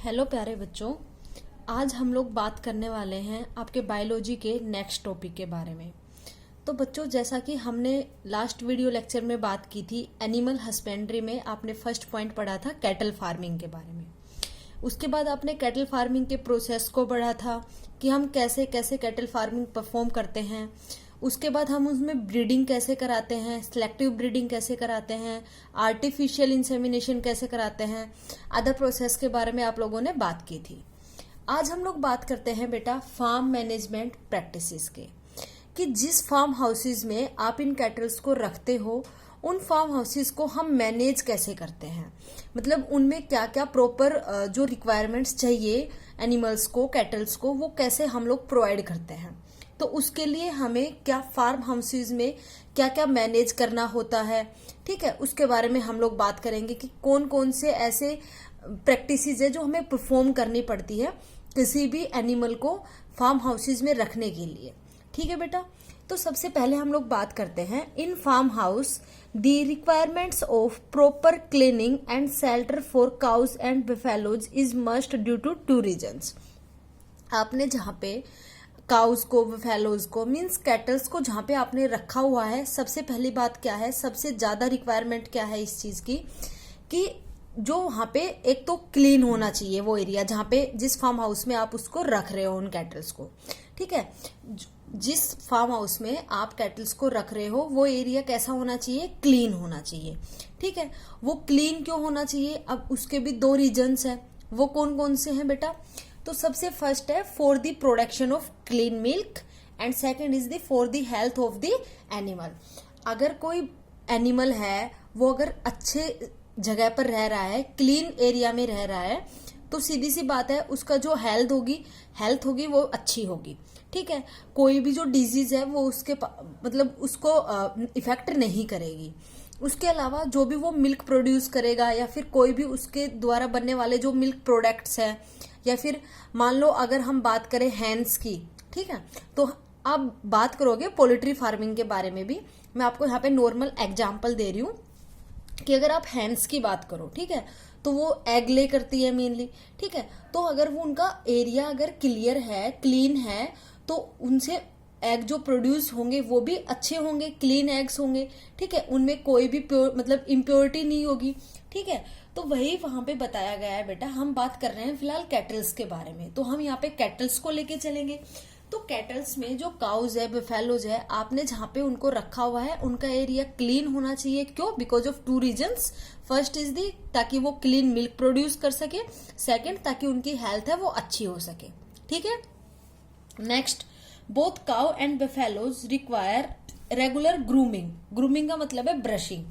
Hello प्यारे बच्चों, आज हम लोग बात करने वाले हैं आपके बायोलॉजी के नेक्स्ट टॉपिक के बारे में। तो बच्चों, जैसा कि हमने लास्ट वीडियो लेक्चर में बात की थी, एनिमल हस्बेंड्री में आपने फर्स्ट पॉइंट पढ़ा था कैटल फार्मिंग के बारे में। उसके बाद आपने कैटल फार्मिंग के प्रोसेस को पढ़ा था कि हम कैसे कैसे कैटल फार्मिंग परफॉर्म करते हैं। उसके बाद हम उसमें ब्रीडिंग कैसे कराते हैं, सिलेक्टिव ब्रीडिंग कैसे कराते हैं, आर्टिफिशियल इंसेमिनेशन कैसे कराते हैं, अदर प्रोसेस के बारे में आप लोगों ने बात की थी। आज हम लोग बात करते हैं बेटा फार्म मैनेजमेंट प्रैक्टिसेस के, कि जिस फार्म हाउसेज में आप इन कैटल्स को रखते हो उन फार्म हाउसेज को हम मैनेज कैसे करते हैं, मतलब उनमें क्या क्या प्रॉपर जो रिक्वायरमेंट्स चाहिए एनिमल्स को, कैटल्स को, वो कैसे हम लोग प्रोवाइड करते हैं। तो उसके लिए हमें क्या फार्म हाउसेज में क्या क्या मैनेज करना होता है, ठीक है, उसके बारे में हम लोग बात करेंगे कि कौन कौन से ऐसे प्रैक्टिसेस है जो हमें परफॉर्म करनी पड़ती है किसी भी एनिमल को फार्म हाउसेज में रखने के लिए। ठीक है बेटा, तो सबसे पहले हम लोग बात करते हैं in farm house the requirements of proper cleaning and shelter for cows and buffaloes is must due to two reasons. आपने जहाँ पे काउज को, बफेलोज को, मीन्स कैटल्स को जहाँ पे आपने रखा हुआ है, सबसे पहली बात क्या है, सबसे ज्यादा रिक्वायरमेंट क्या है इस चीज की कि जो वहां पे एक तो क्लीन होना चाहिए वो एरिया जहाँ पे जिस फार्म हाउस में आप उसको रख रहे हो उन कैटल्स को। ठीक है, जिस फार्म हाउस में आप कैटल्स को रख रहे हो वो एरिया कैसा होना चाहिए, क्लीन होना चाहिए। ठीक है, वो क्लीन क्यों होना चाहिए, अब उसके भी दो रीजन्स है। वो कौन कौन से हैं बेटा? तो सबसे फर्स्ट है for the production of clean milk and second is the for the health of the animal. अगर कोई एनिमल है वो अगर अच्छे जगह पर रह रहा है, क्लीन एरिया में रह रहा है, तो सीधी सी बात है उसका जो हेल्थ होगी वो अच्छी होगी। ठीक है, कोई भी जो डिजीज है वो उसके मतलब उसको इफेक्ट नहीं करेगी। उसके अलावा जो भी वो मिल्क प्रोड्यूस करेगा या फिर कोई भी उसके द्वारा बनने वाले जो मिल्क प्रोडक्ट्स है, या फिर मान लो अगर हम बात करें हैंस की, ठीक है, तो आप बात करोगे पोल्ट्री फार्मिंग के बारे में भी। मैं आपको यहाँ पे नॉर्मल एग्जांपल दे रही हूँ कि अगर आप हैंस की बात करो, ठीक है, तो वो एग ले करती है मेनली। ठीक है, तो अगर वो उनका एरिया अगर क्लियर है, क्लीन है, तो उनसे एग जो प्रोड्यूस होंगे वो भी अच्छे होंगे, क्लीन एग्स होंगे। ठीक है, उनमें कोई भी प्योर मतलब इम्प्योरिटी नहीं होगी। ठीक है, तो वही वहां पे बताया गया है बेटा। हम बात कर रहे हैं फिलहाल कैटल्स के बारे में, तो हम यहाँ पे कैटल्स को लेके चलेंगे। तो कैटल्स में जो काउज है, बफेलोज है, आपने जहाँ पे उनको रखा हुआ है उनका एरिया क्लीन होना चाहिए। क्यों? Because of two reasons. First is the ताकि वो क्लीन मिल्क प्रोड्यूस कर सके, सेकेंड ताकि उनकी हेल्थ है वो अच्छी हो सके। ठीक है, next, both cow and buffaloes require regular grooming. Grooming का मतलब है brushing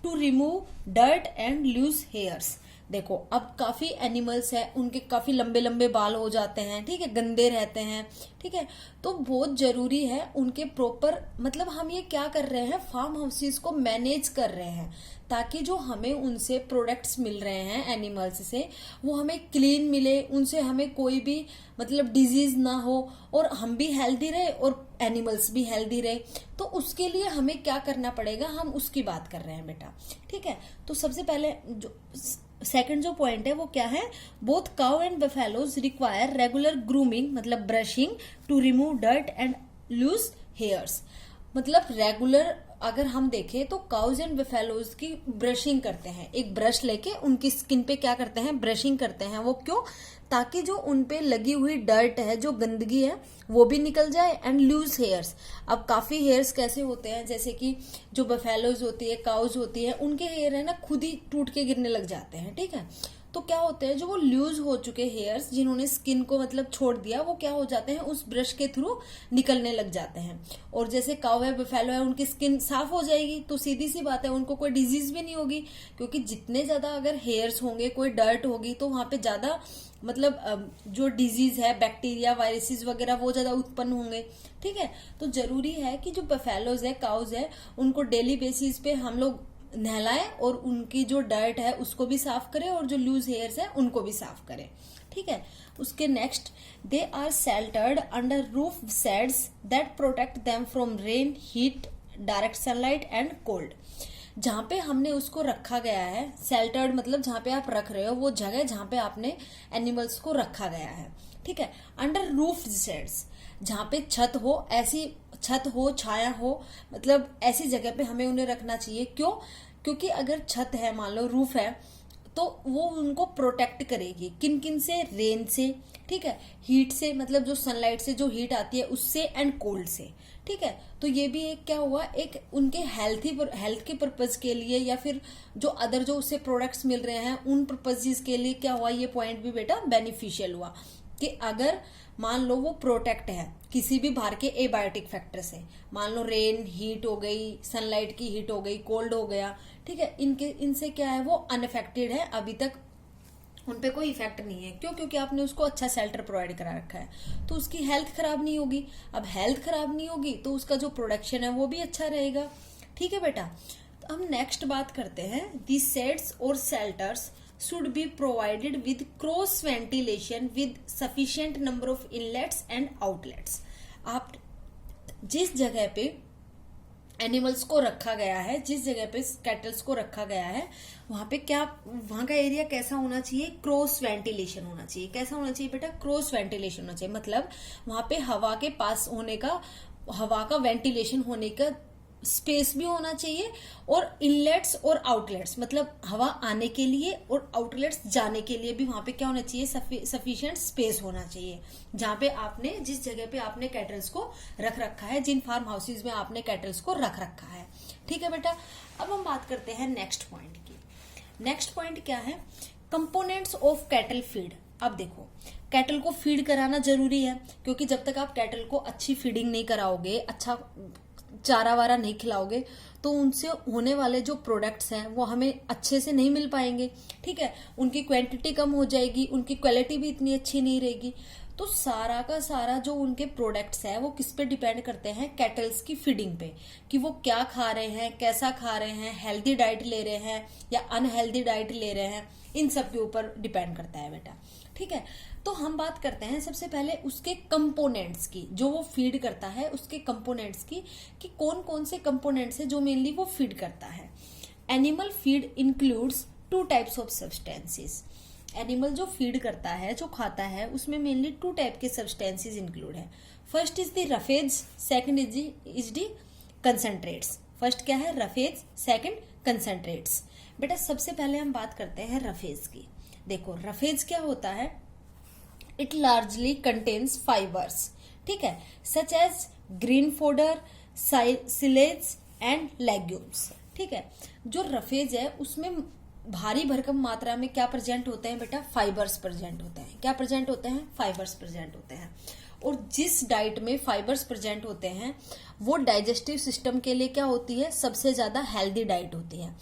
to remove dirt and loose hairs. देखो, अब काफी एनिमल्स है उनके काफी लंबे लंबे बाल हो जाते हैं, ठीक है, गंदे रहते हैं। ठीक है, तो बहुत जरूरी है उनके प्रॉपर, मतलब हम ये क्या कर रहे हैं, फार्म हाउसेस को मैनेज कर रहे हैं ताकि जो हमें उनसे प्रोडक्ट्स मिल रहे हैं एनिमल्स से वो हमें क्लीन मिले, उनसे हमें कोई भी मतलब डिजीज ना हो और हम भी हेल्दी रहे और एनिमल्स भी हेल्दी रहे। तो उसके लिए हमें क्या करना पड़ेगा, हम उसकी बात कर रहे हैं बेटा। ठीक है, तो सबसे पहले जो सेकंड जो पॉइंट है वो क्या है, both cow and buffaloes require regular grooming, मतलब brushing to remove dirt and loose hairs. मतलब रेगुलर अगर हम देखें तो काउज एंड बफेलोज की ब्रशिंग करते हैं, एक ब्रश लेके उनकी स्किन पे क्या करते हैं, ब्रशिंग करते हैं। वो क्यों? ताकि जो उनपे लगी हुई डर्ट है, जो गंदगी है, वो भी निकल जाए एंड लूज हेयर्स। अब काफी हेयर्स कैसे होते हैं, जैसे कि जो बफेलोज होती है, काउज होती है, उनके हेयर है ना खुद ही टूट के गिरने लग जाते हैं। ठीक है, तो क्या होते हैं, जो वो लूज हो चुके हेयर्स जिन्होंने स्किन को मतलब छोड़ दिया, वो क्या हो जाते हैं, उस ब्रश के थ्रू निकलने लग जाते हैं। और जैसे काऊ है, बफेलो है, उनकी स्किन साफ हो जाएगी, तो सीधी सी बात है उनको कोई डिजीज भी नहीं होगी। क्योंकि जितने ज्यादा अगर हेयर्स होंगे, कोई डर्ट होगी, तो वहां पे ज्यादा मतलब जो डिजीज है, बैक्टीरिया, वायरसेस वगैरह, वो ज्यादा उत्पन्न होंगे। ठीक है, तो जरूरी है कि जो बफेलोज है, काउज है, उनको डेली बेसिस पे हम लोग नहलाएं और उनकी जो डर्ट है उसको भी साफ करें और जो लूज हेयर्स है उनको भी साफ करें। ठीक है, उसके next, they are sheltered under roof sheds that protect them from rain, heat, direct sunlight and cold. जहाँ पे हमने उसको रखा गया है, शेल्टर्ड मतलब जहाँ पे आप रख रहे हो वो जगह जहाँ पे आपने एनिमल्स को रखा गया है, ठीक है। अंडर रूफ शेड्स, जहाँ पे छत हो, ऐसी छत हो, छाया हो, मतलब ऐसी जगह पे हमें उन्हें रखना चाहिए। क्यों? क्योंकि अगर छत है, मान लो रूफ है, तो वो उनको प्रोटेक्ट करेगी। किन किन से? रेन से, ठीक है, हीट से, मतलब जो सनलाइट से जो हीट आती है उससे, एंड कोल्ड से, ठीक है। तो ये भी एक क्या हुआ, एक उनके हेल्थ के पर्पज के लिए, या फिर जो अदर जो उससे प्रोडक्ट्स मिल रहे हैं उन पर्पजेस के लिए क्या हुआ, ये पॉइंट भी बेटा बेनिफिशियल हुआ कि अगर मान लो वो प्रोटेक्ट है किसी भी बाहर के एबायोटिक फैक्टर से, मान लो रेन हीट हो गई, सनलाइट की हीट हो गई, कोल्ड हो गया, ठीक है, इनसे क्या है, वो अनअफेक्टेड है, अभी तक उन पे कोई इफेक्ट नहीं है। क्यों? क्योंकि आपने उसको अच्छा शेल्टर प्रोवाइड करा रखा है, तो उसकी हेल्थ खराब नहीं होगी। अब हेल्थ खराब नहीं होगी तो उसका जो प्रोडक्शन है वो भी अच्छा रहेगा, ठीक है बेटा। तो हम नेक्स्ट बात करते हैं, दी शेड्स और shelters should be provided with cross ventilation with sufficient number of inlets and outlets। आप जिस जगह पे एनिमल्स को रखा गया है, जिस जगह पे कैटल्स को रखा गया है, वहां पे क्या, वहां का एरिया कैसा होना चाहिए? क्रॉस वेंटिलेशन होना चाहिए। कैसा होना चाहिए बेटा? क्रॉस वेंटिलेशन होना चाहिए, मतलब वहां पे हवा के पास होने का, हवा का वेंटिलेशन होने का स्पेस भी होना चाहिए, और इनलेट्स और आउटलेट्स, मतलब हवा आने के लिए और आउटलेट्स जाने के लिए भी वहां पे क्या होना चाहिए? सफिशिएंट स्पेस होना चाहिए, जहां पे आपने, जिस जगह पे आपने कैटल्स को रख रखा है, जिन फार्म हाउसेज में आपने कैटल्स को रख रखा है, ठीक है बेटा। अब हम बात करते हैं नेक्स्ट पॉइंट की। नेक्स्ट पॉइंट क्या है? Components of cattle feed. अब देखो, कैटल को फीड कराना जरूरी है, क्योंकि जब तक आप कैटल को अच्छी फीडिंग नहीं कराओगे, अच्छा चारा वारा नहीं खिलाओगे, तो उनसे होने वाले जो प्रोडक्ट्स हैं वो हमें अच्छे से नहीं मिल पाएंगे, ठीक है। उनकी क्वांटिटी कम हो जाएगी, उनकी क्वालिटी भी इतनी अच्छी नहीं रहेगी। तो सारा का सारा जो उनके प्रोडक्ट्स है वो किस पे डिपेंड करते हैं? कैटल्स की फीडिंग पे, कि वो क्या खा रहे हैं, कैसा खा रहे हैं, हेल्दी डाइट ले रहे हैं या अनहेल्दी डाइट ले रहे हैं, इन सब के ऊपर डिपेंड करता है बेटा, ठीक है। तो हम बात करते हैं सबसे पहले उसके कंपोनेंट्स की, जो वो फीड करता है उसके कंपोनेंट्स की, कि कौन कौन से कंपोनेंट्स है जो मेनली वो फीड करता है। Animal feed includes two types of substances. Animal जो फीड करता है, जो खाता है, उसमें मेनली टू टाइप के सब्सटेंसेस इंक्लूड है। First is the roughage, second is the concentrates. First क्या है? Roughage, second concentrates. बेटा सबसे पहले हम बात करते हैं रफेज की। देखो रफेज क्या होता है? इट लार्जली कंटेन्स फाइबर्स, ठीक है, such as green fodder, silage and legumes, ठीक है। जो रफेज है उसमें भारी भरकम मात्रा में क्या प्रेजेंट होते हैं बेटा? फाइबर्स प्रेजेंट होते हैं। क्या प्रेजेंट होते हैं? फाइबर्स प्रेजेंट होते हैं। और जिस डाइट में फाइबर्स प्रेजेंट होते हैं वो डाइजेस्टिव सिस्टम के लिए क्या होती है? सबसे ज्यादा हेल्दी डाइट होती है,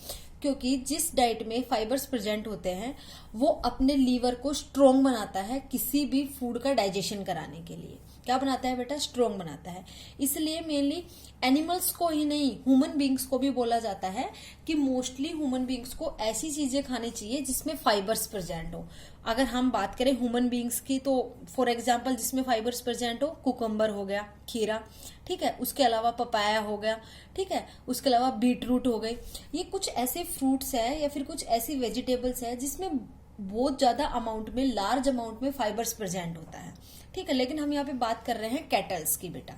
क्योंकि जिस डाइट में फाइबर्स प्रेजेंट होते हैं वो अपने लीवर को स्ट्रोंग बनाता है किसी भी फूड का डाइजेशन कराने के लिए। क्या बनाता है बेटा? स्ट्रोंग बनाता है। इसलिए मेनली एनिमल्स को ही नहीं, ह्यूमन बींग्स को भी बोला जाता है कि मोस्टली ह्यूमन बींग्स को ऐसी चीजें खानी चाहिए जिसमें फाइबर्स प्रेजेंट हो। अगर हम बात करें ह्यूमन बींग्स की, तो फॉर एग्जाम्पल जिसमें फाइबर्स प्रेजेंट हो, कुकम्बर हो गया, खीरा, ठीक है, उसके अलावा पपाया हो गया, ठीक है, उसके अलावा बीट रूट हो गई। ये कुछ ऐसे फ्रूट्स है या फिर कुछ ऐसी वेजिटेबल्स है जिसमें बहुत ज्यादा अमाउंट में, लार्ज अमाउंट में फाइबर्स प्रेजेंट होता है, ठीक है। लेकिन हम यहाँ पे बात कर रहे हैं कैटल्स की बेटा,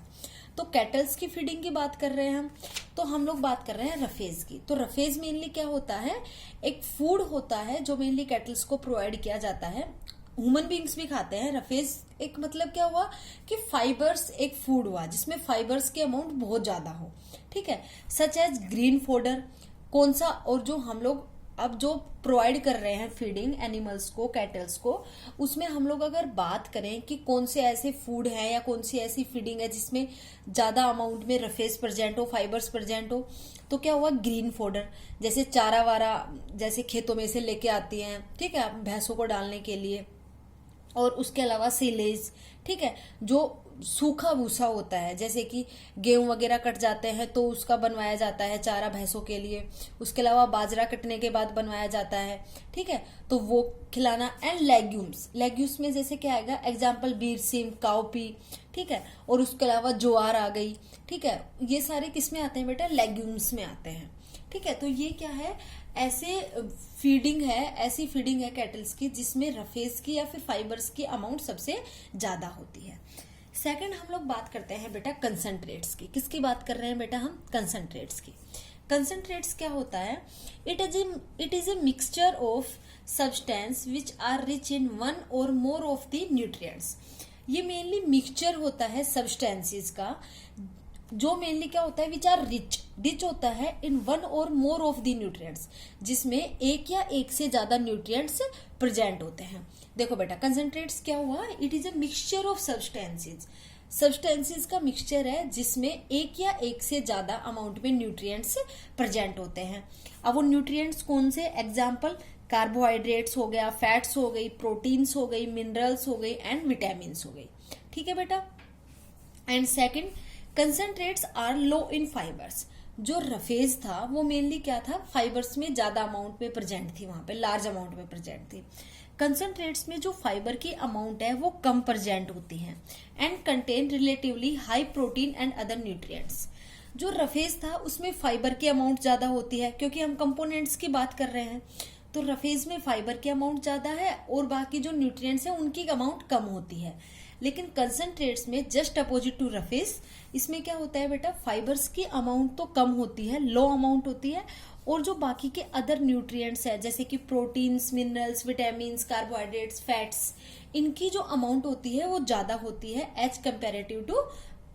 तो कैटल्स की फीडिंग की बात कर रहे हैं हम, तो हम लोग बात कर रहे हैं रफेज की। तो रफेज मेनली क्या होता है? एक फूड होता है जो मेनली कैटल्स को प्रोवाइड किया जाता है। ह्यूमन बींग्स भी खाते हैं। रफेज एक मतलब क्या हुआ कि फाइबर्स एक फूड हुआ जिसमें फाइबर्स के अमाउंट बहुत ज्यादा हो, ठीक है, सच एज ग्रीन फोडर। कौन सा? और जो हम लोग अब जो प्रोवाइड कर रहे हैं फीडिंग एनिमल्स को, कैटल्स को, उसमें हम लोग अगर बात करें कि कौन से ऐसे फूड है या कौन सी ऐसी फीडिंग है जिसमें ज्यादा अमाउंट में रफेज प्रेजेंट हो, फाइबर्स प्रेजेंट हो, तो क्या हुआ? ग्रीन फोडर, जैसे चारा वारा, जैसे खेतों में से लेके आती हैं, ठीक है, भैंसों को डालने के लिए। और उसके अलावा सिलेज, ठीक है, जो सूखा भूसा होता है, जैसे कि गेहूं वगैरह कट जाते हैं तो उसका बनवाया जाता है चारा भैंसों के लिए। उसके अलावा बाजरा कटने के बाद बनवाया जाता है, ठीक है, तो वो खिलाना। एंड लेग्यूम्स, लेग्यूम्स में जैसे क्या आएगा? एग्जाम्पल बीर सीम, काउपी, ठीक है, और उसके अलावा ज्वार आ गई, ठीक है। ये सारे किस में आते हैं बेटा? लेग्यूम्स में आते हैं, ठीक है, तो ये क्या है, ऐसे फीडिंग है, ऐसी फीडिंग है कैटल्स की जिसमें रफेज की या फिर फाइबर्स की अमाउंट सबसे ज्यादा होती है। सेकंड हम लोग बात करते हैं बेटा कंसंट्रेट्स की। किसकी बात कर रहे हैं बेटा हम? कंसंट्रेट्स की। कंसंट्रेट्स क्या होता है? It is a mixture of substance which are rich in one or more of the nutrients. ये मेनली मिक्सचर होता है सब्सटेंसेस का, जो मेनली क्या होता है, विच आर रिच होता है इन one or more of the nutrients, जिसमें एक या एक से ज्यादा न्यूट्रिएंट्स प्रेजेंट होते हैं। देखो बेटा कंसंट्रेट्स क्या हुआ, it is a mixture of substances का मिक्सचर है जिसमें एक या एक से ज्यादा अमाउंट में न्यूट्रिएंट्स प्रेजेंट होते हैं। अब वो न्यूट्रिएंट्स कौन से? एग्जाम्पल कार्बोहाइड्रेट्स हो गया, फैट्स हो गई, प्रोटीन्स हो गई, मिनरल्स हो गई एंड विटामिन हो गई। ठीक है बेटा। And second, concentrates are low in fibres. जो रफेज था वो मेनली क्या था, फाइबर्स में ज्यादा अमाउंट में प्रेजेंट थी, वहां पे लार्ज अमाउंट में प्रेजेंट थी। कंसंट्रेट्स में जो फाइबर की अमाउंट है वो कम प्रेजेंट होती है and contain relatively high protein and other nutrients. जो रफेज था उसमें फाइबर की अमाउंट ज्यादा होती है, क्योंकि हम कंपोनेंट्स की बात कर रहे हैं, तो रफेज में फाइबर की अमाउंट ज्यादा है और बाकी जो न्यूट्रिएंट्स है उनकी अमाउंट कम होती है। लेकिन कंसंट्रेट्स में जस्ट अपोजिट टू रफेज, इसमें क्या होता है बेटा, फाइबर्स की अमाउंट तो कम होती है, लो अमाउंट होती है, और जो बाकी के अदर न्यूट्रिएंट्स है जैसे कि proteins, minerals, vitamins, carbohydrates, fats, इनकी जो अमाउंट होती है वो ज्यादा होती है एज कंपेरेटिव टू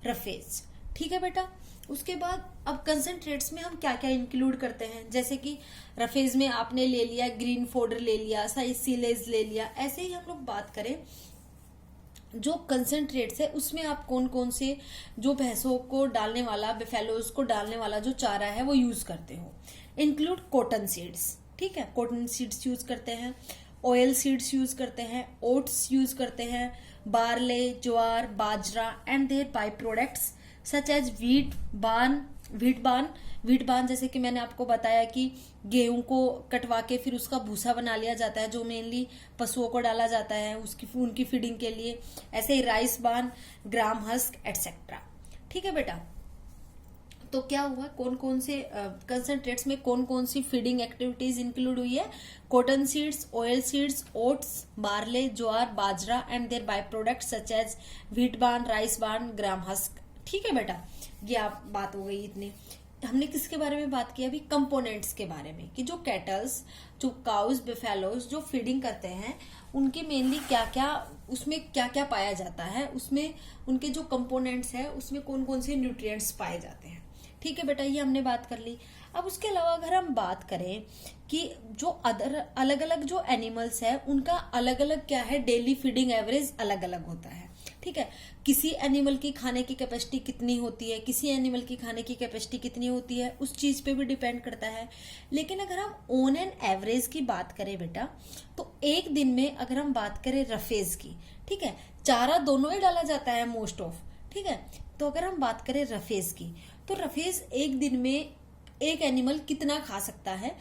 रफेज। ठीक है बेटा। उसके बाद अब कंसंट्रेट्स में हम क्या क्या इंक्लूड करते हैं, जैसे कि रफेज में आपने ले लिया ग्रीन फोडर ले लिया, साइसिलेज ले लिया, ऐसे ही हम लोग बात करें जो कंसंट्रेट्स है उसमें आप कौन कौन से जो भैंसों को डालने वाला, बेफेलोज को डालने वाला जो चारा है वो यूज करते हो। इंक्लूड कॉटन सीड्स, ठीक है, कॉटन सीड्स यूज करते हैं, ऑयल सीड्स यूज करते हैं, ओट्स यूज करते हैं, barley, jowar, bajra and their by products such as wheat bran, जैसे कि मैंने आपको बताया कि गेहूं को कटवा के फिर उसका भूसा बना लिया जाता है जो मेनली पशुओं को डाला जाता है उनकी फीडिंग के लिए। ऐसे ही rice bran, gram husk etcetera. ठीक है बेटा। तो क्या हुआ, कौन कौन से कंसंट्रेट्स में कौन कौन सी फीडिंग एक्टिविटीज इंक्लूड हुई है? Cotton seeds, oil seeds, oats, barley, jowar, bajra and their by product such as wheat bran, rice bran, gram husk. ठीक है बेटा, ये आप बात हो गई इतनी। हमने किसके बारे में बात की अभी? कंपोनेंट्स के बारे में, कि जो कैटल्स, जो काउस, बेफेलोज जो फीडिंग करते हैं उनके मेनली क्या क्या, उसमें क्या क्या पाया जाता है, उसमें उनके जो कंपोनेंट्स है उसमें कौन कौन से न्यूट्रिएंट्स पाए जाते हैं। ठीक है बेटा, ये हमने बात कर ली। अब उसके अलावा अगर हम बात करें कि जो अदर अलग अलग जो एनिमल्स है उनका अलग अलग क्या है, डेली फीडिंग एवरेज अलग अलग होता है। ठीक है, किसी एनिमल की खाने की कैपेसिटी कितनी होती है, किसी एनिमल की खाने की कैपेसिटी कितनी होती है, उस चीज पे भी डिपेंड करता है। लेकिन अगर हम ऑन एन एवरेज की बात करें बेटा, तो एक दिन में अगर हम बात करें रफेज की, ठीक है, चारा दोनों ही डाला जाता है मोस्ट ऑफ, ठीक है, तो अगर हम बात करें रफेज की, तो रफेज एक दिन में एक एनिमल कितना खा सकता है?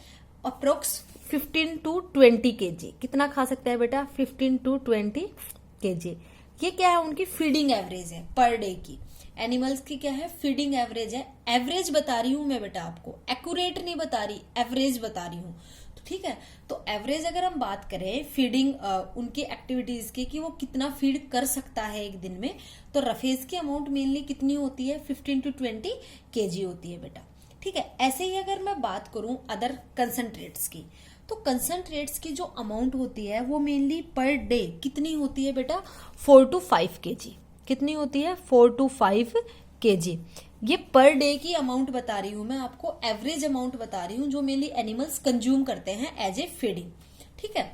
Approx 15 to 20 kg। कितना खा सकता है बेटा? 15 to 20 kg। ये क्या है, उनकी फीडिंग एवरेज है पर डे की। एनिमल्स की क्या है, फीडिंग एवरेज है। एवरेज बता रही हूं मैं बेटा आपको, एक्यूरेट नहीं बता रही, एवरेज बता रही हूं। तो ठीक है, तो एवरेज अगर हम बात करें फीडिंग उनकी एक्टिविटीज की कि वो कितना फीड कर सकता है एक दिन में, तो रफेज की अमाउंट मेनली कितनी होती है? 15 to 20 kg होती है बेटा। ठीक है, ऐसे ही अगर मैं बात करूं अदर कंसंट्रेट्स की, तो कंसंट्रेट्स की जो अमाउंट होती है वो मेनली पर डे कितनी होती है बेटा? 4 to 5 kg। कितनी होती है? 4 to 5 kg। ये पर डे की अमाउंट बता रही हूं मैं आपको, एवरेज अमाउंट बता रही हूं जो मेनली एनिमल्स कंज्यूम करते हैं एज ए फीडिंग। ठीक है,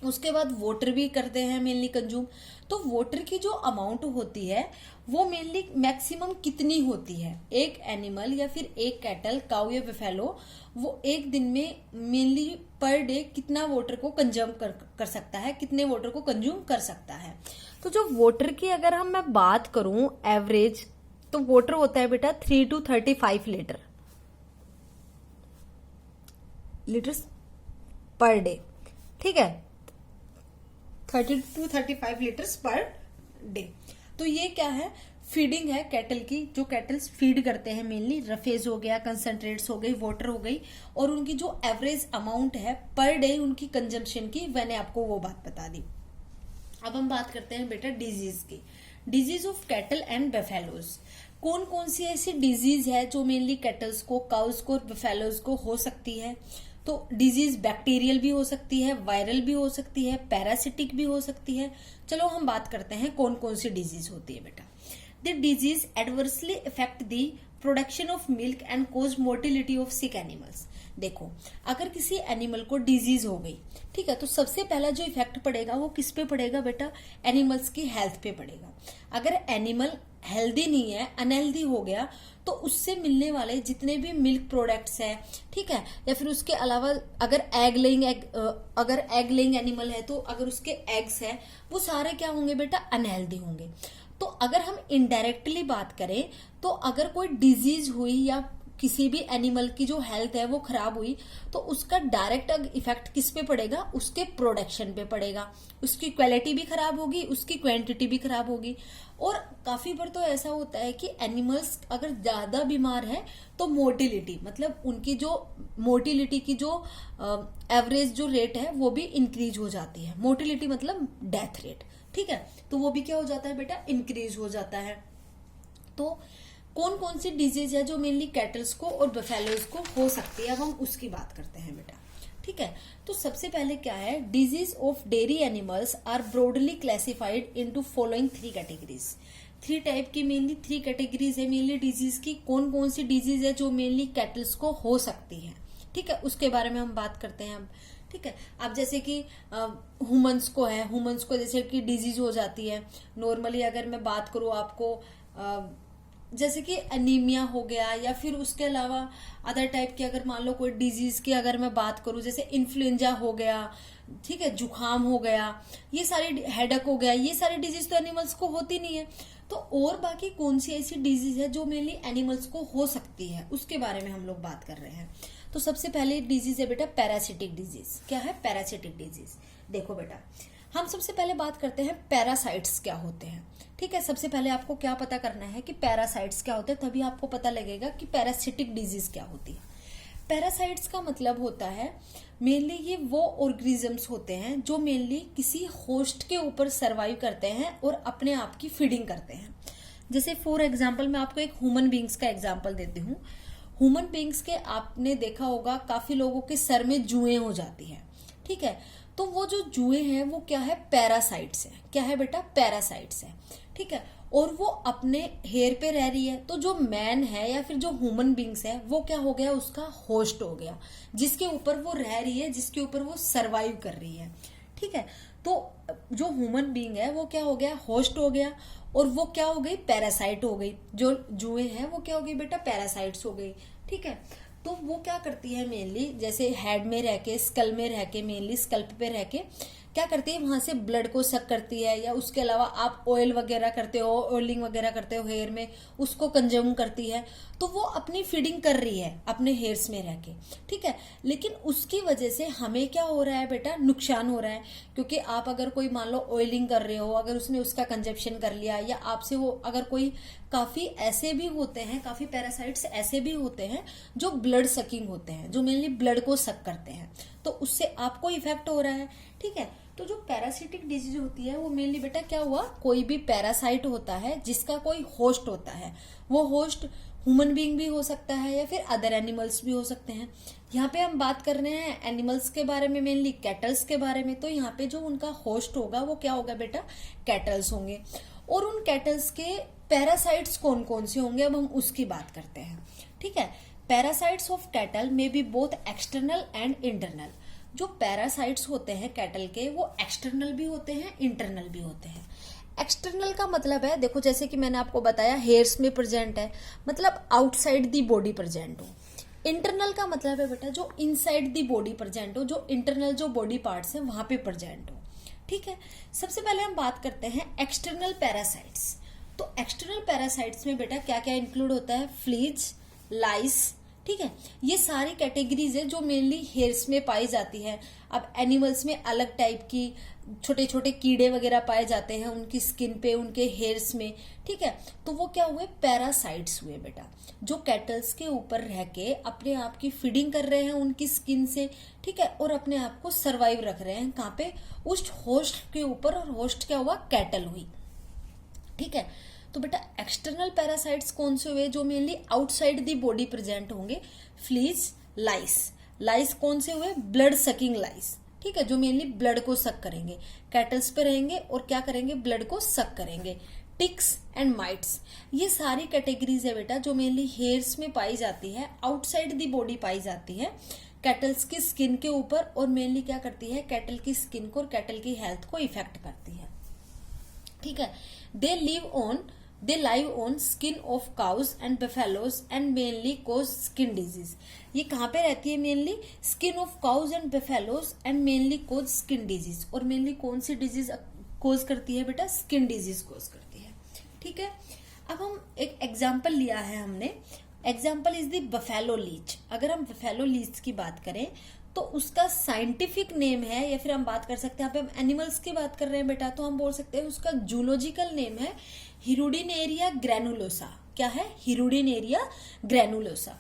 उसके बाद वाटर भी करते हैं मेनली कंज्यूम। तो वाटर की जो अमाउंट होती है वो मेनली मैक्सिमम कितनी होती है? एक एनिमल या फिर एक कैटल, काऊ या बेफेलो, वो एक दिन में मेनली पर डे कितना वाटर को कंज्यूम कर सकता है, कितने वाटर को कंज्यूम कर सकता है? तो जो वाटर की अगर मैं बात करूं एवरेज, तो वाटर होता है बेटा 3 to 35 लीटर्स पर डे। ठीक है, 30 to 35 लीटर्स पर डे। तो ये क्या है, फीडिंग है कैटल की, जो कैटल्स फीड करते हैं मेनली रफेज हो गया, कंसंट्रेट्स हो गई, वाटर हो गई, और उनकी जो एवरेज अमाउंट है पर डे उनकी कंजम्पशन की, मैंने आपको वो बात बता दी। अब हम बात करते हैं बेटा डिजीज की। Disease of cattle and buffaloes. कौन कौन सी ऐसी डिजीज है जो मेनली कैटल्स को, काउस को और बफेलोज को हो सकती है? तो डिजीज बैक्टीरियल भी हो सकती है, वायरल भी हो सकती है, पैरासिटिक भी हो सकती है। चलो हम बात करते हैं कौन कौन सी डिजीज होती है बेटा। The disease adversely effect the production of milk and cause mortality of sick animals. देखो, अगर किसी एनिमल को डिजीज हो गई, ठीक है, तो सबसे पहला जो इफेक्ट पड़ेगा वो किस पे पड़ेगा बेटा? एनिमल्स की हेल्थ पे पड़ेगा। अगर एनिमल हेल्दी नहीं है, अनहेल्दी हो गया, तो उससे मिलने वाले जितने भी मिल्क प्रोडक्ट्स है, ठीक है, या फिर उसके अलावा अगर एग लेइंग एनिमल है तो अगर उसके एग्स है, वो सारे क्या होंगे बेटा? अनहेल्दी होंगे। तो अगर हम इनडायरेक्टली बात करें तो अगर कोई डिजीज हुई या किसी भी एनिमल की जो हेल्थ है वो खराब हुई, तो उसका डायरेक्ट इफेक्ट किस पे पड़ेगा? उसके प्रोडक्शन पे पड़ेगा। उसकी क्वालिटी भी खराब होगी, उसकी क्वांटिटी भी खराब होगी। और काफी बार तो ऐसा होता है कि एनिमल्स अगर ज्यादा बीमार है तो मोर्टिलिटी, मतलब उनकी जो मोर्टिलिटी की जो एवरेज जो रेट है वो भी इंक्रीज हो जाती है। मोर्टिलिटी मतलब डेथ रेट, ठीक है, तो वो भी क्या हो जाता है बेटा? इंक्रीज हो जाता है। तो कौन कौन सी डिजीज है जो मेनली कैटल्स को और बफेलोज को हो सकती है, अब हम उसकी बात करते हैं बेटा, ठीक है। तो सबसे पहले क्या है? Disease of dairy animals are broadly classified into following 3 categories. 3 type की मेनली 3 कैटेगरीज है मेनली डिजीज की। कौन कौन सी डिजीज है जो मेनली कैटल्स को हो सकती है, ठीक है, उसके बारे में हम बात करते हैं अब, ठीक है। अब जैसे कि ह्यूमंस को है, ह्यूमंस को जैसे कि डिजीज हो जाती है नॉर्मली, अगर मैं बात करूं आपको जैसे कि एनीमिया हो गया, या फिर उसके अलावा अदर टाइप की अगर मान लो कोई डिजीज की अगर मैं बात करूं, जैसे इन्फ्लुएंजा हो गया, ठीक है, जुकाम हो गया, ये सारी हेडेक हो गया, ये सारी डिजीज तो एनिमल्स को होती नहीं है। तो और बाकी कौन सी ऐसी डिजीज है जो मेनली एनिमल्स को हो सकती है, उसके बारे में हम लोग बात कर रहे हैं। तो सबसे पहले डिजीज है बेटा पैरासिटिक डिजीज। क्या है पैरासिटिक डिजीज? देखो बेटा, हम सबसे पहले बात करते हैं पैरासाइट्स क्या होते हैं, ठीक है। सबसे पहले आपको क्या पता करना है कि पैरासाइट्स क्या होते हैं, तभी आपको पता लगेगा कि पैरासिटिक डिजीज क्या होती है। पैरासाइट्स का मतलब होता है मेनली ये वो ऑर्गेनिजम्स होते हैं जो मेनली किसी होस्ट के ऊपर सरवाइव करते हैं और अपने आप की फीडिंग करते हैं। जैसे फॉर एग्जाम्पल मैं आपको एक ह्यूमन बींग्स का एग्जाम्पल देती हूँ। ह्यूमन बींग्स के आपने देखा होगा काफी लोगों के सर में जुएं हो जाती है, ठीक है, तो वो जो जुएं हैं वो क्या है? पैरासाइट्स है। क्या है बेटा? पैरासाइट्स है, ठीक है। और वो अपने हेयर पे रह रही है, तो जो मैन है या फिर जो ह्यूमन बींग्स है वो क्या हो गया? उसका होस्ट हो गया, जिसके ऊपर वो रह रही है, जिसके ऊपर वो सरवाइव कर रही है, ठीक है। तो जो ह्यूमन बींग है वो क्या हो गया? होस्ट हो गया, और वो क्या हो गई? पैरासाइट हो गई। जो जुएं हैं वो क्या हो गई बेटा? पैरासाइट्स हो गई, ठीक है। तो वो क्या करती है मेनली, जैसे हेड में रह के, स्कल में रह के, मेनली स्कल्प पे रह के क्या करती है? वहां से ब्लड को सक करती है, या उसके अलावा आप ऑयल वगैरह करते हो, ऑयलिंग वगैरह करते हो हेयर में, उसको कंज्यूम करती है। तो वो अपनी फीडिंग कर रही है अपने हेयर्स में रह के, ठीक है। लेकिन उसकी वजह से हमें क्या हो रहा है बेटा? नुकसान हो रहा है, क्योंकि आप अगर कोई मान लो ऑयलिंग कर रहे हो, अगर उसने उसका कंजप्शन कर लिया, या आपसे वो अगर कोई काफी ऐसे भी होते हैं, काफी पैरासाइट्स ऐसे भी होते हैं जो ब्लड सकिंग होते हैं, जो मेनली ब्लड को सक करते हैं, तो उससे आपको इफेक्ट हो रहा है, ठीक है। तो जो पैरासिटिक डिजीज होती है वो मेनली बेटा क्या हुआ? कोई भी पैरासाइट होता है जिसका कोई होस्ट होता है, वो होस्ट ह्यूमन बीइंग भी हो सकता है या फिर अदर एनिमल्स भी हो सकते हैं। यहाँ पे हम बात कर रहे हैं एनिमल्स के बारे में, मेनली कैटल्स के बारे में। तो यहाँ पे जो उनका होस्ट होगा वो क्या होगा बेटा? कैटल्स होंगे। और उन कैटल्स के पैरासाइट्स कौन कौन से होंगे, अब हम उसकी बात करते हैं, ठीक है। Parasites of cattle may be both external and internal. जो पैरासाइट्स होते हैं कैटल के वो एक्सटर्नल भी होते हैं, इंटरनल भी होते हैं। एक्सटर्नल का मतलब है, देखो जैसे कि मैंने आपको बताया हेयर्स में प्रेजेंट है, मतलब आउटसाइड दी बॉडी प्रेजेंट हो। इंटरनल का मतलब है बेटा जो इनसाइड दी बॉडी प्रेजेंट हो, जो इंटरनल जो बॉडी पार्ट्स हैं वहां पे प्रेजेंट हो, ठीक है। सबसे पहले हम बात करते हैं एक्सटर्नल पैरासाइट्स। तो एक्सटर्नल पैरासाइट्स में बेटा क्या क्या इंक्लूड होता है? फ्लीज, लाइस, ठीक है। ये सारी कैटेगरीज है जो मेनली हेयर्स में पाई जाती है। अब एनिमल्स में अलग टाइप की छोटे छोटे कीड़े वगैरह पाए जाते हैं उनकी स्किन पे, उनके हेयर्स में, ठीक है। तो वो क्या हुए, पैरासाइट्स हुए बेटा, जो कैटल्स के ऊपर रह के अपने आप की फीडिंग कर रहे हैं उनकी स्किन से, ठीक है, और अपने आप को सरवाइव रख रहे हैं कहाँ पे, उस होस्ट के ऊपर। और होस्ट क्या हुआ, कैटल हुई, ठीक है। तो बेटा एक्सटर्नल पैरासाइट्स कौन से हुए, जो mainly outside the body present होंगे, फ्लीज, लाइस। लाइस कौन से हुए, ब्लड सकिंग लाइस, ठीक है, जो मेनली ब्लड को सक करेंगे, कैटल्स पे रहेंगे और क्या करेंगे, ब्लड को सक करेंगे। टिक्स एंड माइट्स, ये सारी कैटेगरीज है बेटा जो मेनली हेयर्स में पाई जाती है, आउटसाइड दी बॉडी पाई जाती है, कैटल्स की स्किन के ऊपर, और मेनली क्या करती है, कैटल की स्किन को और कैटल की हेल्थ को इफेक्ट करती है, ठीक है। They live on skin of cows and buffaloes and mainly cause skin disease. ये कहाँ पे रहती है, mainly skin of cows and buffaloes and mainly cause skin disease. और मेनली कौन सी डिजीज कोज करती है बेटा, स्किन डिजीज कोज करती है, ठीक है। अब हम एक एग्जाम्पल लिया है हमने, example is the buffalo leech. अगर हम बफेलो लीच की बात करें तो उसका साइंटिफिक नेम है, या फिर हम बात कर सकते हैं, यहाँ पे हम एनिमल्स की बात कर रहे हैं बेटा, तो हम बोल सकते हैं उसका जूलॉजिकल नेम है हिरुडिनेरिया ग्रैनुलोसा। क्या है, Hirudinaria granulosa.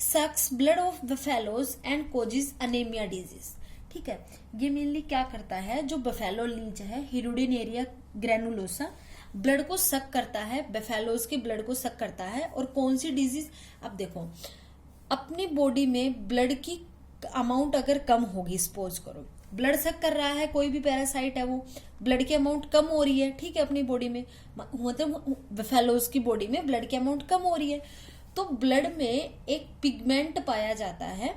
Sucks blood of buffaloes and causes anaemia disease, ठीक है। ये मेनली क्या करता है, जो बफेलो लीच है हिरुडिनेरिया ग्रैनुलोसा, ब्लड को सक करता है, बफेलोज के ब्लड को सक करता है। और कौन सी डिजीज, अब देखो अपनी बॉडी में ब्लड की अमाउंट अगर कम होगी, सपोज करो ब्लड सक कर रहा है, कोई भी पैरासाइट है, वो ब्लड की अमाउंट कम हो रही है, ठीक है, अपनी बॉडी में, मतलब बफेलोज की बॉडी में ब्लड की अमाउंट कम हो रही है, तो ब्लड में एक पिगमेंट पाया जाता है,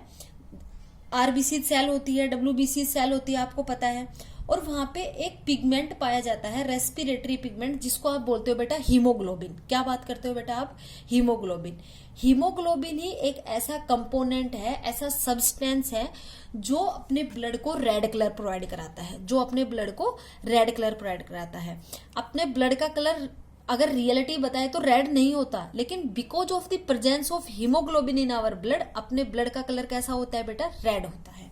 आरबीसी सेल होती है, डब्ल्यूबीसी सेल होती है, आपको पता है, और वहां पे एक पिगमेंट पाया जाता है, रेस्पिरेटरी पिगमेंट, जिसको आप बोलते हो बेटा हीमोग्लोबिन। क्या बात करते हो बेटा आप, हीमोग्लोबिन। हीमोग्लोबिन ही एक ऐसा कंपोनेंट है, ऐसा सब्सटेंस है जो अपने ब्लड को रेड कलर प्रोवाइड कराता है, जो अपने ब्लड को रेड कलर प्रोवाइड कराता है। अपने ब्लड का कलर अगर रियलिटी बताए तो रेड नहीं होता, लेकिन because of the presence of haemoglobin in our blood, अपने ब्लड का कलर कैसा होता है बेटा, रेड होता है,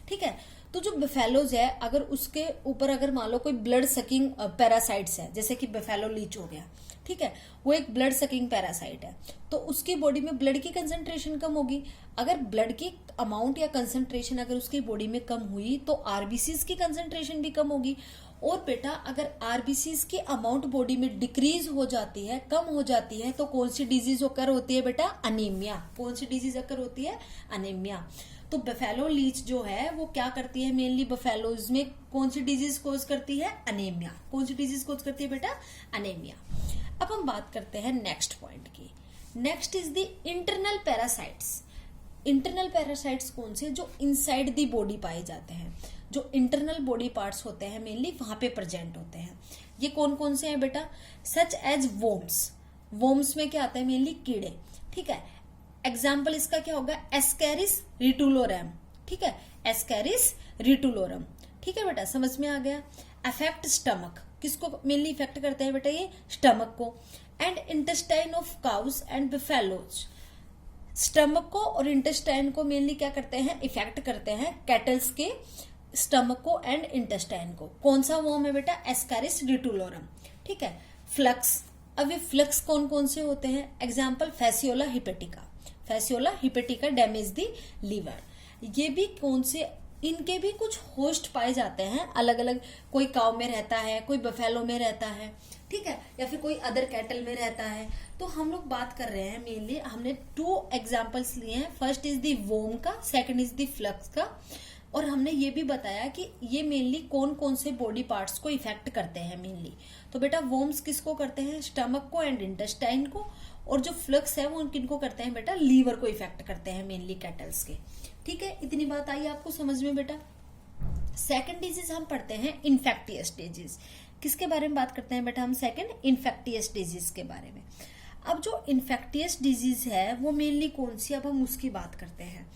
ठीक है। तो जो बफेलोज है, अगर उसके ऊपर अगर मान लो कोई ब्लड सकिंग पैरासाइट्स है, जैसे कि बफेलो लीच हो गया, ठीक है, वो एक ब्लड सकिंग पैरासाइट है, तो उसकी बॉडी में ब्लड की कंसंट्रेशन कम होगी। अगर ब्लड की अमाउंट या कंसंट्रेशन अगर उसकी बॉडी में कम हुई तो आरबीसीज की कंसंट्रेशन भी कम होगी। और बेटा अगर आरबीसीज की अमाउंट बॉडी में डिक्रीज हो जाती है, कम हो जाती है, तो कौन सी डिजीज ओकर होती है बेटा, अनीमिया। कौन सी डिजीज ओकर होती है, अनीमिया। तो बफेलो लीच जो है वो क्या करती है, मेनली बफेलोज में कौन सी डिजीज कोज करती है, अनीमिया। कौन सी डिजीज कोज करती है बेटा, अनीमिया। अब हम बात करते हैं नेक्स्ट पॉइंट की। Next is the internal parasites. Internal parasites कौन से, जो इनसाइड दी बॉडी पाए जाते हैं, जो इंटरनल बॉडी पार्ट्स होते हैं मेनली वहां पे प्रेजेंट होते हैं। ये कौन कौन से हैं बेटा, सच एज वोम्स। वोम्स में क्या आता है, मेनली कीड़े, ठीक है। एग्जाम्पल इसका क्या होगा, एस्कैरिस रिटुलोरम, ठीक है, एस्कैरिस रिटुलोरम, ठीक है बेटा, समझ में आ गया। अफेक्ट स्टमक, किसको मेनली इफेक्ट करते हैं बेटा, ये स्टमक को। And intestine of cows and buffaloes, stomach को और इंटेस्टाइन को मेनली क्या करते हैं, इफेक्ट करते हैं, कैटल्स के स्टमक को एंड इंटेस्टाइन को। कौन सा वॉर्म है बेटा, एस्कैरिस रिटुलोरम, ठीक है। फ्लक्स, अब ये फ्लक्स कौन कौन से होते हैं, example Fasciola hepatica. Fasciola hepatica damage the liver. ये भी कौन से, इनके भी कुछ होस्ट पाए जाते हैं अलग अलग, कोई काव में रहता है, कोई बफेलो में रहता है, ठीक है, या फिर कोई अदर कैटल में रहता है। तो हम लोग बात कर रहे हैं मेनली, हमने 2 एग्जाम्पल्स लिए हैं, फर्स्ट इज द वोम का, सेकंड इज द फ्लक्स का। और हमने ये भी बताया कि ये मेनली कौन कौन से बॉडी पार्ट्स को इफेक्ट करते हैं मेनली। तो बेटा वोम्स किसको करते हैं, स्टमक को एंड इंटेस्टाइन को, और जो फ्लक्स है वो किनको करते हैं बेटा, लीवर को इफेक्ट करते हैं मेनली कैटल्स के, ठीक है। इतनी बात आई आपको समझ में बेटा। सेकंड डिजीज हम पढ़ते हैं इन्फेक्टियस डिजीज। किसके बारे में बात करते हैं बेटा हम, सेकंड इन्फेक्टियस डिजीज के बारे में। अब जो इन्फेक्टियस डिजीज है वो मेनली कौन सी, अब हम उसकी बात करते हैं।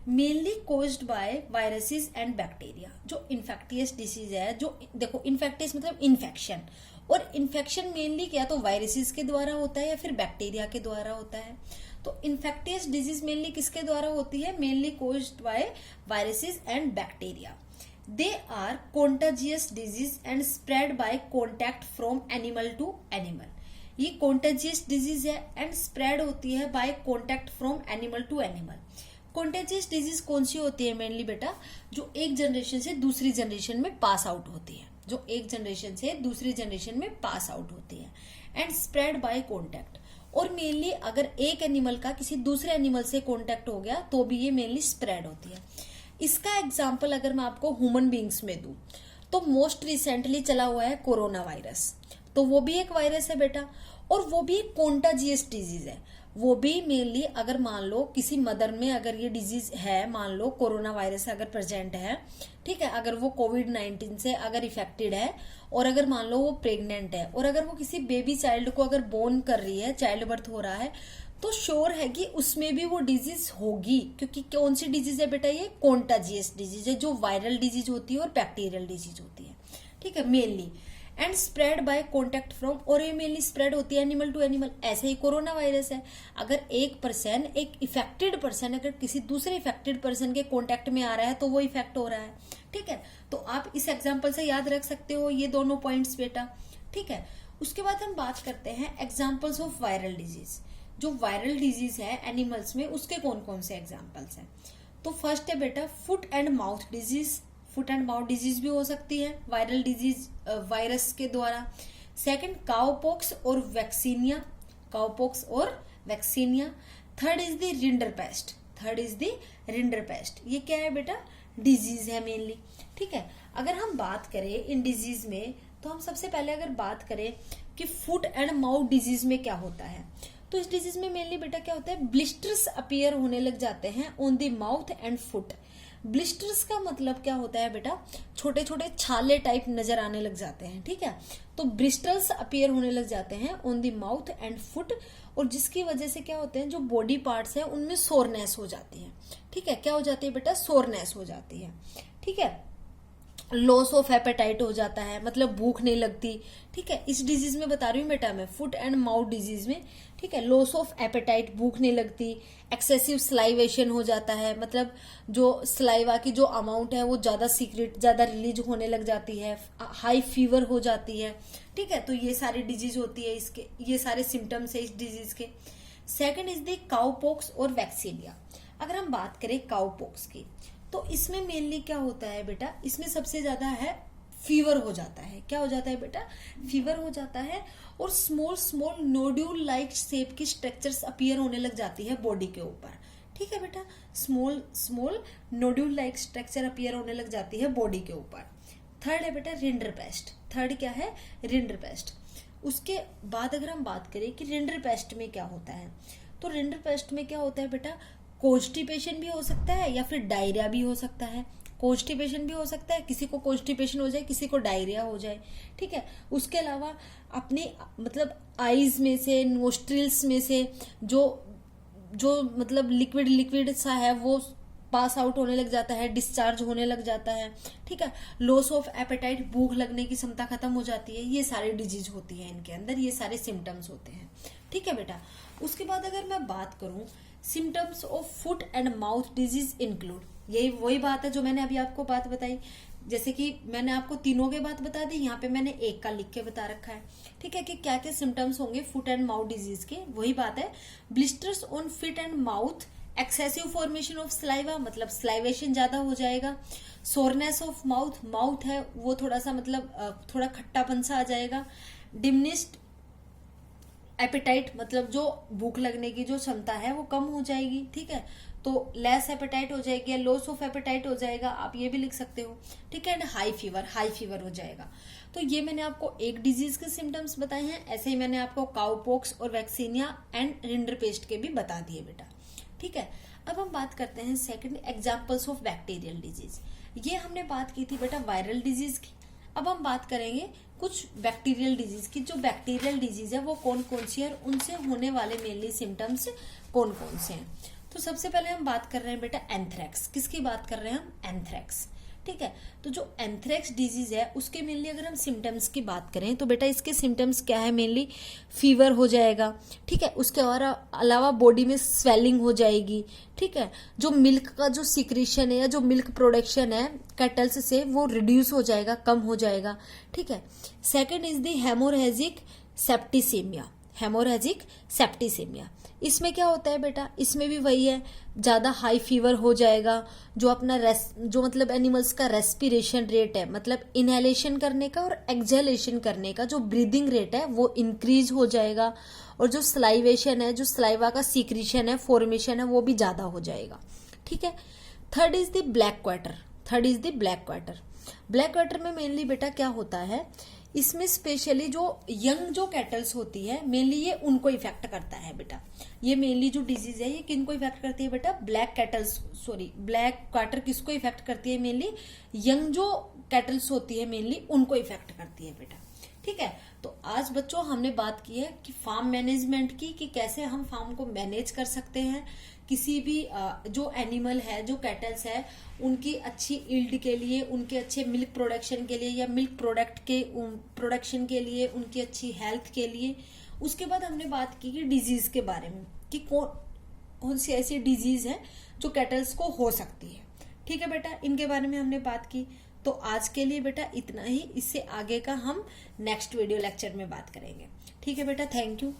Mainly caused by viruses and bacteria. जो इन्फेक्टियस डिसीज है, जो देखो इन्फेक्टियस मतलब इन्फेक्शन, और इन्फेक्शन मेनली क्या तो वायरसेस के द्वारा होता है या फिर बैक्टीरिया के द्वारा होता है। तो इन्फेक्टियस डिजीज मेनली किसके द्वारा होती है? Mainly caused by viruses and bacteria. They are contagious disease and spread by contact from animal to animal. ये कॉन्टेजियस डिजीज है एंड स्प्रेड होती है by contact from animal to animal. Contagious disease कौन सी होती है मेनली बेटा? जो एक जनरेशन से दूसरी जनरेशन में पास आउट होती है, जो एक जनरेशन से दूसरी जनरेशन में पास आउट होती है एंड स्प्रेड बाय कॉन्टैक्ट। और मेनली अगर एक एनिमल का किसी दूसरे एनिमल से कॉन्टैक्ट हो गया तो भी ये मेनली स्प्रेड होती है। इसका एग्जाम्पल अगर मैं आपको ह्यूमन बींग्स में दूं तो मोस्ट रिसेंटली चला हुआ है कोरोना वायरस, तो वो भी एक वायरस है बेटा, और वो भी एक कॉन्टाजियस डिजीज है। वो भी मेनली अगर मान लो किसी मदर में अगर ये डिजीज है, मान लो कोरोना वायरस अगर प्रेजेंट है, ठीक है, अगर वो कोविड-19 से अगर इफेक्टेड है और अगर मान लो वो प्रेग्नेंट है और अगर वो किसी बेबी चाइल्ड को अगर बोर्न कर रही है, चाइल्ड बर्थ हो रहा है, तो श्योर है कि उसमें भी वो डिजीज होगी। क्योंकि कौन सी डिजीज है बेटा? ये कॉन्टाजियस डिजीज है, जो वायरल डिजीज होती है और बैक्टीरियल डिजीज होती है, ठीक है, mainly and spread by contact from, और ये मेनली स्प्रेड होती है एनिमल टू एनिमल। ऐसे ही कोरोना वायरस है, अगर एक इफेक्टेड पर्सन अगर किसी दूसरे इफेक्टेड पर्सन के कॉन्टैक्ट में आ रहा है तो वो इफेक्ट हो रहा है, ठीक है। तो आप इस एग्जाम्पल से याद रख सकते हो ये दोनों पॉइंट्स बेटा, ठीक है। उसके बाद हम बात करते हैं एग्जाम्पल्स ऑफ वायरल डिजीज। जो वायरल डिजीज है एनिमल्स में, उसके कौन कौन से एग्जाम्पल्स हैं? तो फर्स्ट है बेटा foot and mouth disease. Foot and mouth disease भी हो सकती है वायरल डिजीज वायरस के द्वारा। सेकंड काउपॉक्स और वैक्सीनिया, काउपॉक्स और vaccinia. Third is the rinderpest, third is the rinderpest. ये क्या है बेटा? डिजीज है मेनली, ठीक है। अगर हम बात करें इन डिजीज में तो हम सबसे पहले अगर बात करें कि फुट एंड माउथ डिजीज में क्या होता है, तो इस डिजीज में मेनली बेटा क्या होता है? ब्लिस्टर्स अपीयर होने लग जाते हैं on the mouth and foot. Blisters का मतलब क्या होता है बेटा? छोटे छोटे छाले टाइप नजर आने लग जाते हैं, ठीक है। तो ब्लिस्टर्स अपीयर होने लग जाते हैं on the mouth and foot, और जिसकी वजह से क्या होते हैं, जो बॉडी पार्ट्स हैं उनमें सोरनेस हो जाती है, ठीक है। क्या हो जाती है बेटा? सोरनेस हो जाती है, ठीक है। लॉस ऑफ एपेटाइट हो जाता है, मतलब भूख नहीं लगती, ठीक है। इस डिजीज में बता रही हूँ बेटा मैं, फुट एंड माउथ डिजीज में, ठीक है। लॉस ऑफ एपेटाइट, भूख नहीं लगती। एक्सेसिव स्लाइवेशन हो जाता है, मतलब जो स्लाइवा की जो अमाउंट है वो ज्यादा सीक्रेट ज्यादा रिलीज होने लग जाती है। हाई फीवर हो जाती है, ठीक है। तो ये सारी डिजीज होती है इसके, ये सारे सिम्टम्स है इस डिजीज के। सेकेंड इज द काउपॉक्स और वैक्सीनिया। अगर हम बात करें काउपॉक्स की, तो इसमें मेनली क्या होता है बेटा? इसमें सबसे ज्यादा है फीवर हो जाता है। क्या हो जाता है बेटा? फीवर हो जाता है, और small small nodule like shape की स्ट्रक्चर्स अपीयर होने लग जाती है बॉडी के ऊपर, ठीक है बेटा। Small small nodule like structure appear होने लग जाती है बॉडी के ऊपर। थर्ड है बेटा रिंडरपेस्ट। थर्ड क्या है? रिंडरपेस्ट। उसके बाद अगर हम बात करें कि रिंडरपेस्ट में क्या होता है, तो रिंडरपेस्ट में क्या होता है बेटा? कॉन्स्टिपेशन भी हो सकता है या फिर डायरिया भी हो सकता है। कॉन्स्टिपेशन भी हो सकता है, किसी को कॉन्स्टिपेशन हो जाए, किसी को डायरिया हो जाए, ठीक है। उसके अलावा अपने मतलब आईज में से, नोस्ट्रिल्स में से जो मतलब लिक्विड लिक्विड सा है वो पास आउट होने लग जाता है, डिस्चार्ज होने लग जाता है, ठीक है। लॉस ऑफ एपेटाइट, भूख लगने की क्षमता खत्म हो जाती है। ये सारी डिजीज होती है इनके अंदर, ये सारे सिम्टम्स होते हैं, ठीक है बेटा। उसके बाद अगर मैं बात करूं symptoms of foot and mouth disease include, यही वही बात है जो मैंने अभी आपको बात बताई। जैसे कि मैंने आपको तीनों के बात बता दी, यहाँ पे मैंने एक का लिख के बता रखा है, ठीक है, कि क्या क्या सिम्टम्स होंगे फुट एंड माउथ डिजीज के। वही बात है, blisters on feet and mouth, excessive formation of saliva, मतलब स्लाइवेशन ज्यादा हो जाएगा। सोरनेस ऑफ माउथ, माउथ है वो थोड़ा सा मतलब थोड़ा खट्टापन सा आ जाएगा। डिमिनिश्ड एपेटाइट, मतलब जो भूख लगने की जो क्षमता है वो कम हो जाएगी, ठीक है। तो लेस एपेटाइट हो जाएगी, लॉस ऑफ एपेटाइट हो जाएगा, आप ये भी लिख सकते हो, ठीक है। एंड हाई फीवर हो जाएगा। तो ये मैंने आपको एक डिजीज के सिम्टम्स बताए हैं, ऐसे ही मैंने आपको काउपॉक्स और वैक्सीनिया एंड रिंडरपेस्ट के भी बता दिए बेटा, ठीक है। अब हम बात करते हैं second examples of bacterial disease. ये हमने बात की थी बेटा वायरल डिजीज की। अब हम बात करेंगे कुछ बैक्टीरियल डिजीज की। जो बैक्टीरियल डिजीज है वो कौन कौन सी है और उनसे होने वाले मेनली सिम्टम्स कौन कौन से हैं। तो सबसे पहले हम बात कर रहे हैं बेटा एंथ्रेक्स। किसकी बात कर रहे हैं हम? एंथ्रेक्स, ठीक है। तो जो एंथ्रेक्स डिजीज है उसके मेनली अगर हम सिम्टम्स की बात करें तो बेटा इसके सिम्टम्स क्या है, मेनली फीवर हो जाएगा, ठीक है। उसके अलावा बॉडी में स्वेलिंग हो जाएगी, ठीक है। जो मिल्क का जो सिक्रीशन है या जो मिल्क प्रोडक्शन है कैटल्स से वो रिड्यूस हो जाएगा, कम हो जाएगा, ठीक है। Second is the haemorrhagic septicaemia, haemorrhagic septicaemia. इसमें क्या होता है बेटा, इसमें भी वही है, ज्यादा हाई फीवर हो जाएगा, जो अपना जो मतलब एनिमल्स का रेस्पिरेशन रेट है, मतलब इनहेलेशन करने का और एक्सहेलेशन करने का जो ब्रीदिंग रेट है वो इंक्रीज हो जाएगा, और जो स्लाइवेशन है, जो स्लाइवा का सीक्रीशन है, फॉर्मेशन है, वो भी ज्यादा हो जाएगा, ठीक है। Third is the black quarter, third is the black quarter. Black quarter में मेनली बेटा क्या होता है, इसमें स्पेशली जो यंग जो कैटल्स होती है मेनली ये उनको इफेक्ट करता है बेटा। ये मेनली जो डिजीज है ये किनको इफेक्ट करती है बेटा, black kettles, sorry black quarter किसको इफेक्ट करती है, मेनली यंग जो कैटल्स होती है मेनली उनको इफेक्ट करती है बेटा, ठीक है। तो आज बच्चों हमने बात की है कि फार्म मैनेजमेंट की, कि कैसे हम फार्म को मैनेज कर सकते हैं, किसी भी जो एनिमल है, जो कैटल्स है, उनकी अच्छी ईल्ड के लिए, उनके अच्छे मिल्क प्रोडक्शन के लिए या मिल्क प्रोडक्ट के प्रोडक्शन के लिए, उनकी अच्छी हेल्थ के लिए। उसके बाद हमने बात की कि डिजीज के बारे में, कि कौन सी ऐसी डिजीज है जो कैटल्स को हो सकती है, ठीक है बेटा। इनके बारे में हमने बात की। तो आज के लिए बेटा इतना ही, इससे आगे का हम नेक्स्ट वीडियो लेक्चर में बात करेंगे, ठीक है बेटा। Thank you.